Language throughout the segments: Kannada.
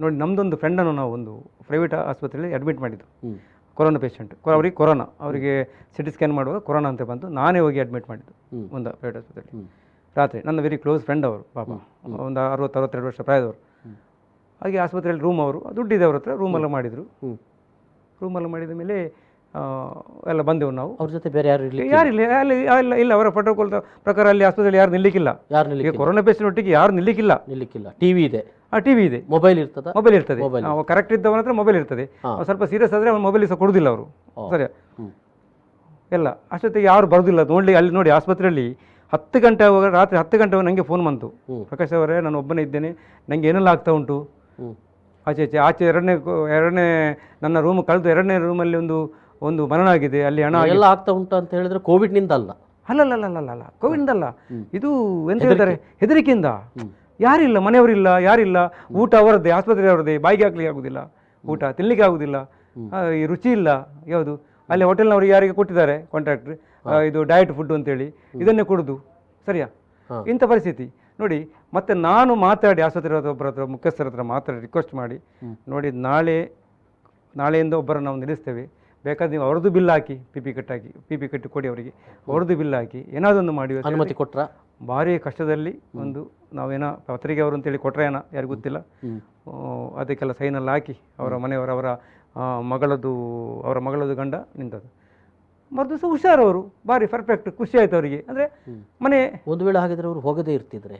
ನೋಡಿ ನಮ್ಮದೊಂದು ಫ್ರೆಂಡನ್ನು ನಾವು ಒಂದು ಪ್ರೈವೇಟ್ ಆಸ್ಪತ್ರೆಯಲ್ಲಿ ಅಡ್ಮಿಟ್ ಮಾಡಿದ್ದು. ಹ್ಮ್. ಕೊರೋನಾ ಪೇಷಂಟ್, ಅವರಿಗೆ ಕೊರೋನಾ, ಅವರಿಗೆ ಸಿಟಿ ಸ್ಕ್ಯಾನ್ ಮಾಡುವಾಗ ಕೊರೋನಾ ಅಂತ ಬಂತು. ನಾನೇ ಹೋಗಿ ಅಡ್ಮಿಟ್ ಮಾಡಿದ್ದು ಒಂದು ಪ್ರೈವೇಟ್ ಆಸ್ಪತ್ರೆಯಲ್ಲಿ. ರಾತ್ರಿ ನನ್ನ ವೆರಿ ಕ್ಲೋಸ್ ಫ್ರೆಂಡ್ ಅವರು, ಪಾಪ ಒಂದು 60-62 ವರ್ಷ ಪ್ರಾಯದವರು. ಹಾಗೆ ಆಸ್ಪತ್ರೆಯಲ್ಲಿ ರೂಮ್ ಅವರು ದುಡ್ಡಿದೆ ಅವ್ರ ಹತ್ರ, ರೂಮೆಲ್ಲ ಮಾಡಿದರು. ರೂಮೆಲ್ಲ ಮಾಡಿದ ಮೇಲೆ ಎಲ್ಲ ಬಂದೆವು ನಾವು. ಅವ್ರ ಜೊತೆ ಬೇರೆ ಯಾರು ಇರಲಿಲ್ಲ? ಯಾರಿಲ್ಲ ಅಲ್ಲಿ ಇಲ್ಲ, ಅವರ ಪ್ರೋಟೋಕಾಲ್ ಪ್ರಕಾರ ಅಲ್ಲಿ ಆಸ್ಪತ್ರೆಯಲ್ಲಿ ಯಾರು ನಿಲ್ಲಿಕ್ಕಿಲ್ಲ. ಈಗ ಕೊರೋನಾ ಪೇಷಂಟ್ ಒಟ್ಟಿಗೆ ಯಾರು ನಿಲ್ಲಿಕ್ಕಿಲ್ಲ. ಟಿವಿ ಇದೆ, ಟಿವಿ ಇದೆ, ಮೊಬೈಲ್ ಇರ್ತದೆ. ಮೊಬೈಲ್ ಇರ್ತದೆ, ಕರೆಕ್ಟ್ ಇದ್ದವನ ಹತ್ರ ಮೊಬೈಲ್ ಇರ್ತದೆ. ಸ್ವಲ್ಪ ಸೀರಿಯಸ್ ಆದರೆ ಅವ್ನು ಮೊಬೈಲ್ ಸಹ ಕೊಡುವುದಿಲ್ಲ ಅವರು. ಸರಿ ಎಲ್ಲ ಅಷ್ಟೊತ್ತಿಗೆ ಯಾರು ಬರೋದಿಲ್ಲ ನೋಡಿ. ಅಲ್ಲಿ ನೋಡಿ ಆಸ್ಪತ್ರೆಯಲ್ಲಿ 10 ಗಂಟೆ ರಾತ್ರಿ 10 ಗಂಟೆ ನನಗೆ ಫೋನ್ ಬಂತು. ಪ್ರಕಾಶ್ ಅವರೇ, ನಾನು ಒಬ್ಬನೇ ಇದ್ದೇನೆ, ನನಗೆ ಏನೆಲ್ಲ ಆಗ್ತಾ ಉಂಟು. ಆಚೆ ಎರಡನೇ ನನ್ನ ರೂಮ್ ಕಳೆದು ಎರಡನೇ ರೂಮಲ್ಲಿ ಒಂದು ಮರಣ ಆಗಿದೆ, ಅಲ್ಲಿ ಹಣ ಎಲ್ಲ ಆಗ್ತಾ ಉಂಟು ಅಂತ ಹೇಳಿದ್ರೆ ಕೋವಿಡ್ನಿಂದ ಅಲ್ಲ. ಅಲ್ಲ ಕೋವಿಡ್ನಿಂದ ಇದು ಎಂತ ಹೇಳ್ತಾರೆ, ಹೆದರಿಕೆಯಿಂದ. ಯಾರಿಲ್ಲ, ಮನೆಯವರಿಲ್ಲ, ಯಾರಿಲ್ಲ. ಊಟ ಅವರದ್ದೇ, ಆಸ್ಪತ್ರೆ ಅವರದ್ದೇ, ಬಾಯಿಗೆ ಹಾಕ್ಲಿಕ್ಕೆ ಆಗುದಿಲ್ಲ, ಊಟ ತಿನ್ಲಿಕ್ಕೆ ಆಗುದಿಲ್ಲ, ಈ ರುಚಿ ಇಲ್ಲ ಯಾವುದು. ಅಲ್ಲಿ ಹೋಟೆಲ್ನವ್ರಿಗೆ ಯಾರಿಗೆ ಕೊಟ್ಟಿದ್ದಾರೆ ಕಾಂಟ್ರಾಕ್ಟ್ರ್, ಇದು ಡಯಟ್ ಫುಡ್ ಅಂತೇಳಿ ಇದನ್ನೇ ಕೊಡುದು. ಸರಿಯಾ? ಇಂಥ ಪರಿಸ್ಥಿತಿ ನೋಡಿ. ಮತ್ತೆ ನಾನು ಮಾತಾಡಿ ಆಸ್ಪತ್ರೆ ಒಬ್ಬರ ಹತ್ರ, ಮುಖ್ಯಸ್ಥರ ಹತ್ರ ಮಾತಾಡಿ ರಿಕ್ವೆಸ್ಟ್ ಮಾಡಿ, ನೋಡಿ ನಾಳೆಯಿಂದ ಒಬ್ಬರನ್ನು ನಾವು ನಿಲ್ಲಿಸ್ತೇವೆ, ಬೇಕಾದ್ರೆ ನೀವು ಅವ್ರದ್ದು ಬಿಲ್ ಹಾಕಿ, ಪಿ ಪಿ ಕಟ್ಟಿ ಕೊಡಿ ಅವರಿಗೆ, ಅವ್ರದ್ದು ಬಿಲ್ ಹಾಕಿ ಏನಾದೊಂದು ಮಾಡಿ. ಅನುಮತಿ ಕೊಟ್ರ? ಭಾರಿ ಕಷ್ಟದಲ್ಲಿ ಒಂದು ನಾವೇನೋ ಪತ್ರಿಕೆ ಅವರು ಅಂತೇಳಿ ಕೊಟ್ರೇನ ಯಾರಿಗೂ ಗೊತ್ತಿಲ್ಲ. ಅದಕ್ಕೆಲ್ಲ ಸೈನಲ್ಲಿ ಹಾಕಿ ಅವರ ಮನೆಯವರ ಅವರ ಮಗಳದ್ದು ಗಂಡ ನಿಂತದ್ದು. ಮದ್ದು ಸಹ ಹುಷಾರವರು, ಭಾರಿ ಪರ್ಫೆಕ್ಟ್, ಖುಷಿ ಆಯ್ತು ಅವರಿಗೆ. ಅಂದರೆ ಮನೆ ಒಂದು ವೇಳೆ ಹಾಗಿದ್ರೆ ಅವರು ಹೋಗದೇ ಇರ್ತಿದ್ರೆ.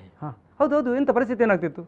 ಹೌದು, ಎಂಥ ಪರಿಸ್ಥಿತಿ ಏನಾಗ್ತಿತ್ತು.